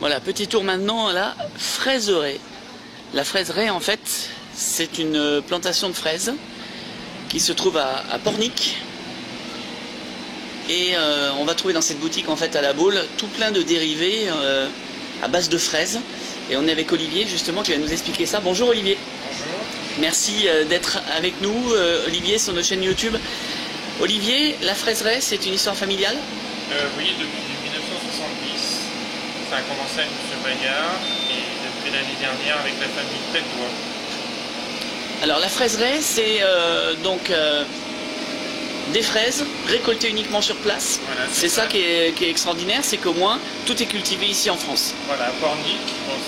Voilà, petit tour maintenant à la fraiseraie. La fraiseraie, en fait, c'est une plantation de fraises qui se trouve à Pornic. Et on va trouver dans cette boutique, en fait, à la Baule, tout plein de dérivés à base de fraises. Et on est avec Olivier, justement, qui va nous expliquer ça. Bonjour Olivier. Bonjour. Merci d'être avec nous, Olivier, sur notre chaîne YouTube. Olivier, la fraiseraie, c'est une histoire familiale? Oui, depuis 1970. Ça a commencé avec M. Bayard et depuis l'année dernière avec la famille Pétois. Alors la fraiseraie, c'est des fraises récoltées uniquement sur place. Voilà, c'est ça qui est extraordinaire, c'est qu'au moins tout est cultivé ici en France. Voilà, à Pornic,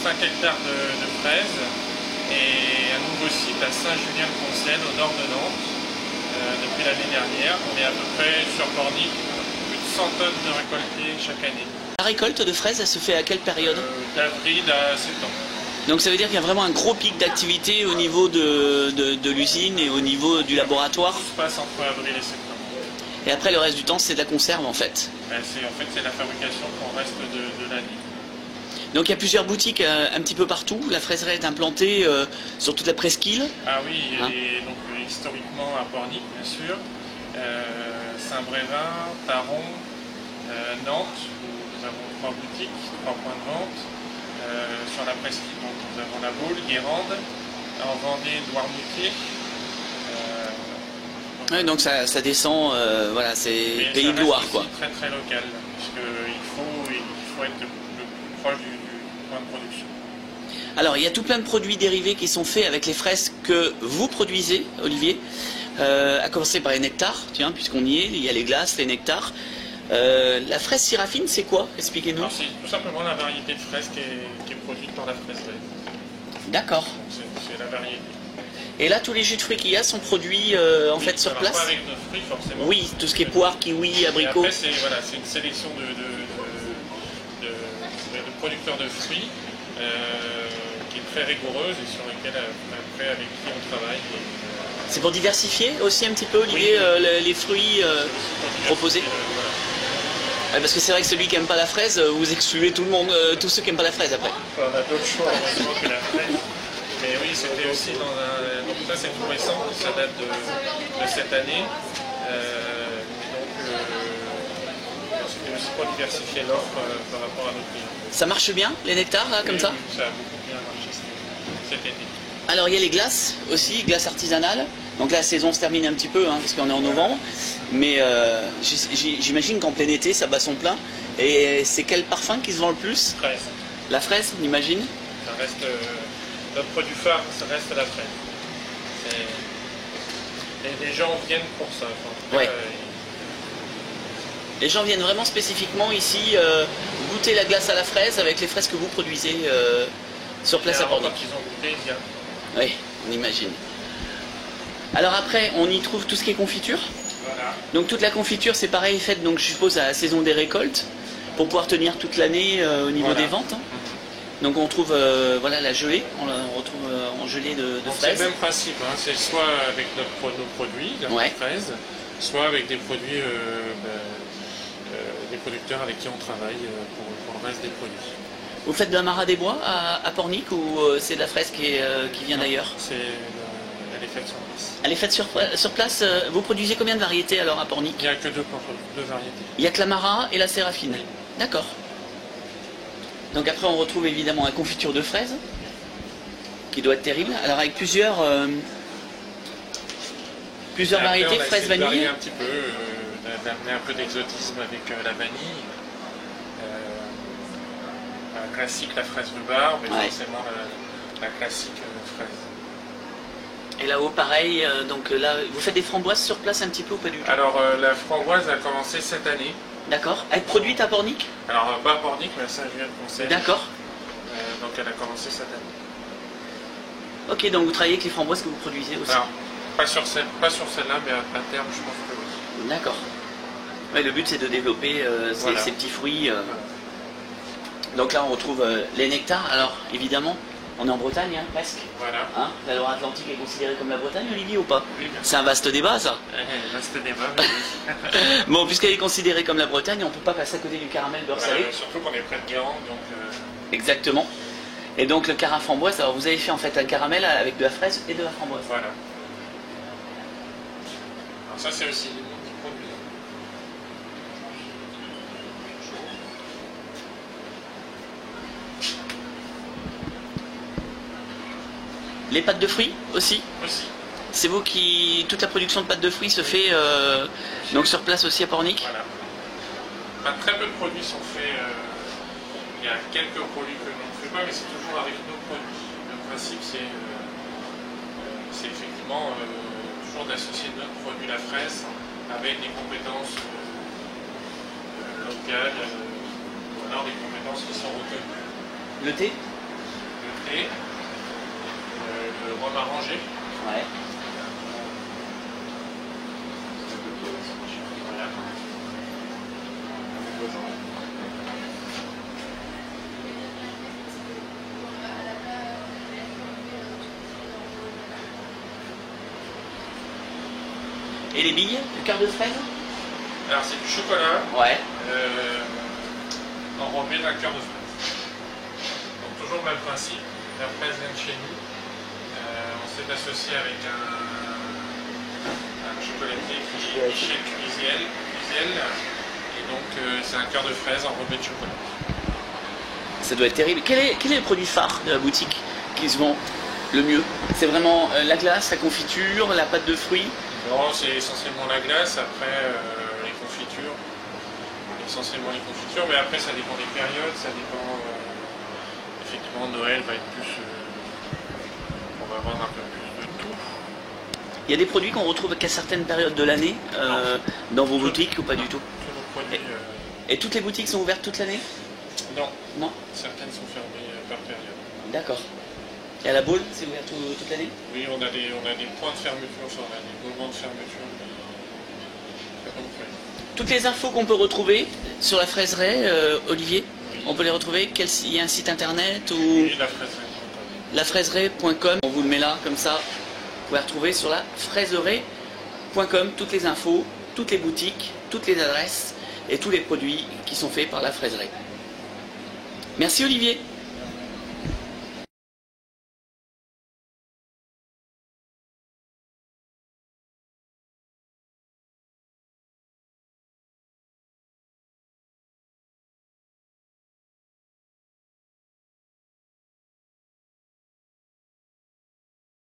5 hectares de fraises et un nouveau site à Saint-Julien-de-Poncel au nord de Nantes. Depuis l'année dernière, on est à peu près sur Pornic, plus de 100 tonnes de récoltées chaque année. La récolte de fraises, elle se fait à quelle période? D'avril à septembre. Donc ça veut dire qu'il y a vraiment un gros pic d'activité au niveau de l'usine et au niveau du laboratoire? Tout se passe entre avril et septembre. Et après le reste du temps c'est de la conserve en fait? C'est la fabrication pour le reste de l'année. Donc il y a plusieurs boutiques un petit peu partout. La fraiserie est implantée sur toute la presqu'île. Ah oui, et donc historiquement à Pornic bien sûr, Saint-Brévin, Taron, Nantes, où nous avons 3 boutiques, 3 points de vente. Sur la presqu'île, nous avons la Baule, Guérande, en Vendée, Douarnenez. Oui, donc ça descend, voilà, c'est Pays de Loire quoi. Très très local, puisqu'il faut être le plus proche du point de production. Alors il y a tout plein de produits dérivés qui sont faits avec les fraises que vous produisez, Olivier, à commencer par les nectars, tiens, puisqu'on y est, il y a les glaces, les nectars. La fraise si raffine, c'est quoi? Expliquez-nous. C'est tout simplement la variété de fraises qui est produite par la fraiserie. D'accord. C'est la variété. Et là, tous les jus de fruits qu'il y a sont produits en fait sur place? Pas avec nos fruits forcément. Oui, tout ce qui est poire, kiwi, abricot. Et après, c'est une sélection de producteurs de fruits qui est très rigoureuse et sur laquelle après avec qui on travaille. C'est pour diversifier aussi un petit peu, Olivier, oui. Les fruits proposés. Voilà. Parce que c'est vrai que celui qui n'aime pas la fraise, vous excluez tout le monde, tous ceux qui n'aiment pas la fraise après. On a d'autres choix heureusement que la fraise. Mais oui, c'était aussi dans un... Donc ça c'est tout récent, ça date de cette année. C'était aussi pour diversifier l'offre par rapport à notre clients. Ça marche bien, les nectars, là, comme ça? Ça a beaucoup bien marché cet été. Alors il y a les glaces aussi, glaces artisanales. Donc là, la saison se termine un petit peu, hein, parce qu'on est en novembre. Mais j'imagine qu'en plein été, ça bat son plein. Et c'est quel parfum qui se vend le plus? Fraise. La fraise, on imagine? Ça reste... notre produit phare, ça reste la fraise. Et les gens viennent pour ça. Enfin, ouais. Les gens viennent vraiment spécifiquement ici goûter la glace à la fraise avec les fraises que vous produisez sur place à Pornic. Quand ils ont goûté, ils viennent. Oui, on imagine. Alors après, on y trouve tout ce qui est confiture. Voilà. Donc toute la confiture, c'est pareil, faite, donc je suppose, à la saison des récoltes, pour pouvoir tenir toute l'année au niveau des ventes. Hein. Donc on trouve voilà, la gelée, on retrouve en gelée de fraises. C'est le même principe, hein. C'est soit avec nos produits, la fraise, soit avec des produits, des producteurs avec qui on travaille pour le reste des produits. Vous faites de la Mara des Bois à Pornic ou c'est de la fraise qui vient d'ailleurs? Elle est faite sur place. Elle est faite sur place. Vous produisez combien de variétés alors à Pornic? Il n'y a que deux variétés. Il n'y a que la Mara et la Séraphine. D'accord. Donc après on retrouve évidemment la confiture de fraises, qui doit être terrible. Alors avec plusieurs variétés, fraises vanille. Un petit peu, d'amener un peu d'exotisme avec la vanille. Classique la fraise rhubarbe, mais forcément la classique fraise. Et là-haut pareil, donc là vous faites des framboises sur place un petit peu ou pas du tout? Alors la framboise a commencé cette année. D'accord. Elle est produite à Pornic? Alors pas à Pornic, mais à Saint-Julien-de-Poncel. D'accord. Donc elle a commencé cette année. Ok, donc vous travaillez avec les framboises que vous produisez aussi? Alors, pas sur celle-là, mais à terme je pense que oui. D'accord. Ouais, le but c'est de développer ces petits fruits. Donc là on retrouve les nectars. Alors évidemment, on est en Bretagne, hein, presque. Voilà. Hein, la Loire-Atlantique est considérée comme la Bretagne, Olivier, ou pas? Oui, c'est un vaste débat, ça. Vaste débat, oui. Bon, puisqu'elle est considérée comme la Bretagne, on ne peut pas passer à côté du caramel beurre salé. Surtout qu'on est près de Guérande, donc Exactement. Et donc le caramel framboise, alors vous avez fait en fait un caramel avec de la fraise et de la framboise. Voilà. Alors ça c'est aussi des petits produits. Les pâtes de fruits aussi. Aussi. C'est vous qui... Toute la production de pâtes de fruits se fait donc sur place aussi à Pornic. Voilà. Enfin, très peu de produits sont faits. Il y a quelques produits que l'on ne fait pas, mais c'est toujours avec nos produits. Le principe, c'est effectivement toujours d'associer notre produit, la fraise, avec des compétences locales, ou alors des compétences qui sont reconnues. Le thé. Le thé, le rhum arrangé. Ouais. Voilà. Et les billes, le cœur de fraise. Alors c'est du chocolat Ouais. enrobé d'un cœur de fraise. Donc toujours le même principe, la fraise vient de chez nous. On s'est associé avec un chocolatier qui est chez Cuisiel. Et donc c'est un cœur de fraise enrobé de chocolat. Ça doit être terrible. Quel est le produit phare de la boutique qui se vend le mieux? C'est vraiment la glace, la confiture, la pâte de fruits? Non, c'est essentiellement la glace, après les confitures. Essentiellement les confitures, mais après ça dépend des périodes, ça dépend... effectivement, Noël va être plus... on va vendre un peu plus de tout. Il y a des produits qu'on retrouve qu'à certaines périodes de l'année dans vos boutiques ou pas du tout? Tous nos produits... Et toutes les boutiques sont ouvertes toute l'année? Non, Non. certaines sont fermées par période. D'accord. Et à la Baule, c'est ouvert toute l'année? Oui, on a des points de fermeture, enfin on a des moments de fermeture. Toutes les infos qu'on peut retrouver sur la fraiserie, Olivier, Oui. on peut les retrouver? Il y a un site internet ou... Oui, lafraiserie.com. Lafraiserie.com, on vous le met là, comme ça, vous pouvez retrouver sur la fraiserie.com toutes les infos, toutes les boutiques, toutes les adresses et tous les produits qui sont faits par la fraiserie. Merci Olivier.